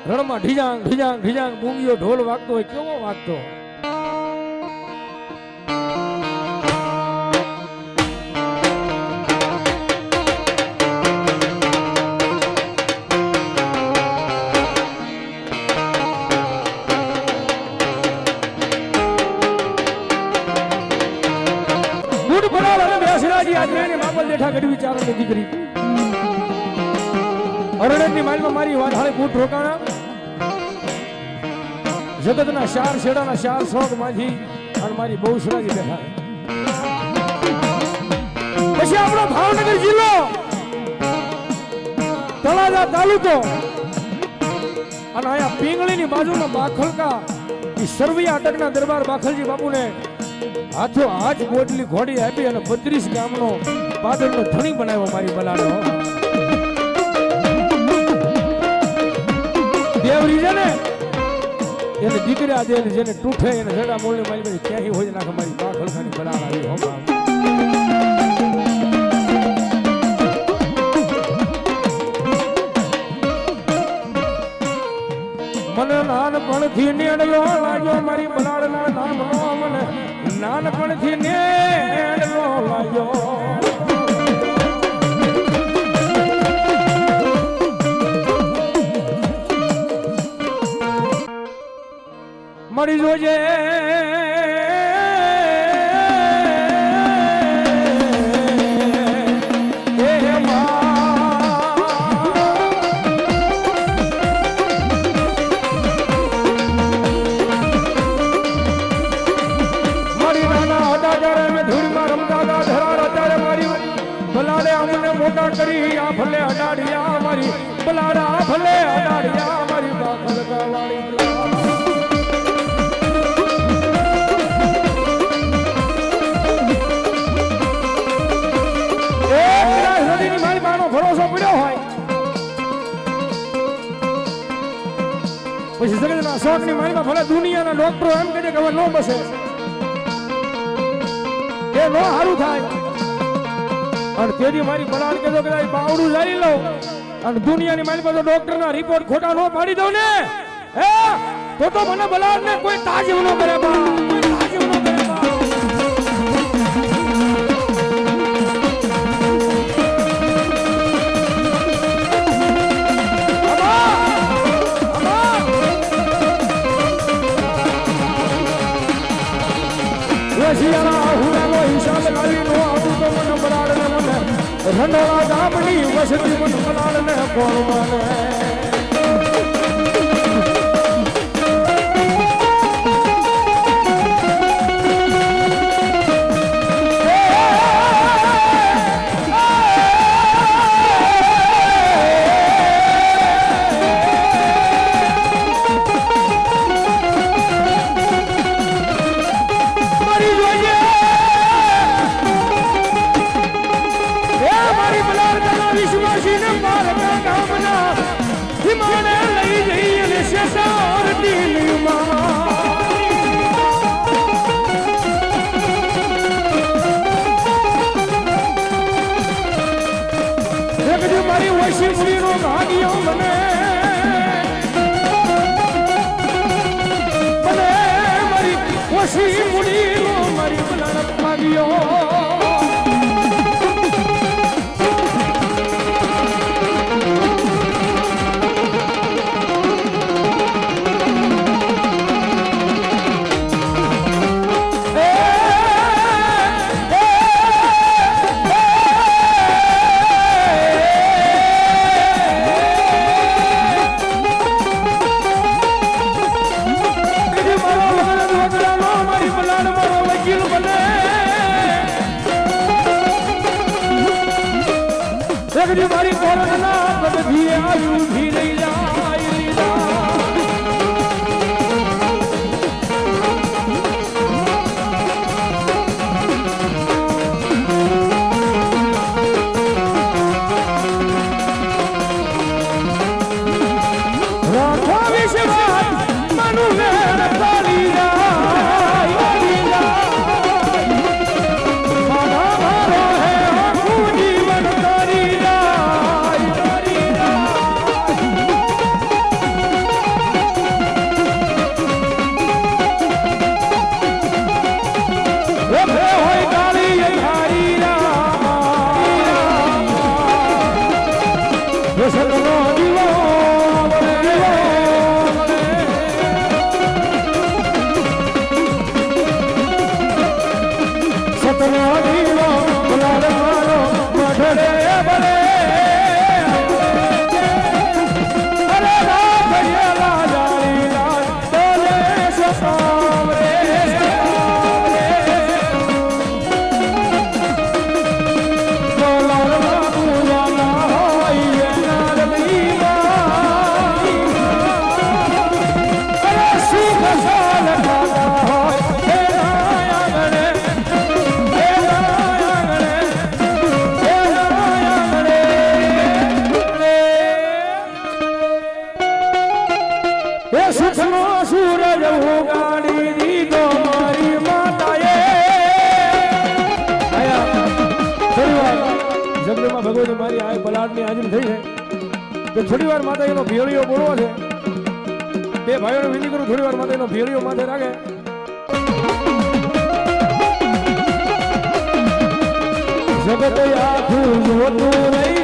રણમાં ઢીજાંગ ઢીજાંગ ઢીજાંગ મૂંગીઓ ઢોલ વાગતો હોય કેવો વાગતો. દીકરી અરણ્યની માલમાં મારી વાત હાલે બૂટ રોકાણા જગતના ચાર છેડાના ચાર શોખ માંથી અને મારી બહુસરાજી બેઠા. પછી આપણો ભાવનગર જિલ્લો તળાજા તાલુકો અને અહીંયા પિંગળીની બાજુમાં બાખલકા એ સરવૈયા અટકના દરબાર બાખલજી બાપુને હાથો હાથ ગોટલી ઘોડી આપી અને 32 ગામનો પાદરનો ધણી બનાવ્યો મારી બલાનો. દેવરી છે ને એને દીકરા દે જેને તૂઠે એને જડા મોલની મારી બધી ક્યાંય હોય નાખે મારી બા ખલખાની બલાણ આવી હો. મને નાનપણથી નેડલો લાગ્યો મારી બલાડના નામનો મને નાનપણથી નેડલો લાગ્યો. મળી જોજે મોટા કરી આ ભલે અડાડિયા મારી બલાડા ભલે અડાડિયા મારી બાખલકા વાળી. મારી બાનો ભરોસો પડ્યો હોય પછી જગતના શોખની મારીમાં ભલે દુનિયાના ડોક્ટરો એમ કહે કે હવે નો બસે એ નો સારું થાય અને તેથી મારી બલાડ કહેતો કે બાવડું લઈ લઉં અને દુનિયાની મારી પાસે ડોક્ટરના રિપોર્ટ ખોટા નો પાડી દઉં ને તો મને બલાડ ને કોઈ તાજીવ નો કરે બા, કોઈ તાજીવ નો કરે બા. હિસાબ લાવી નો આવું તો મને બલાડ ને મને રંડોળા ગામની વસતી મને બલાડ ને કોણ માને. એ સુખનો સૂરજ ઉગાડી દીધો મારી માતાએ આયા થોડી વાર જગદમાં ભગવતી મારી આ પલાટની હાજર થઈ છે તો થોડી વાર માતા એનો ભેળીઓ બોલવો છે બે ભાઈઓને વિનંતી કરું થોડી વાર માતા એનો ભેળીઓ માથે રાખે જગત આખું જોતું રહી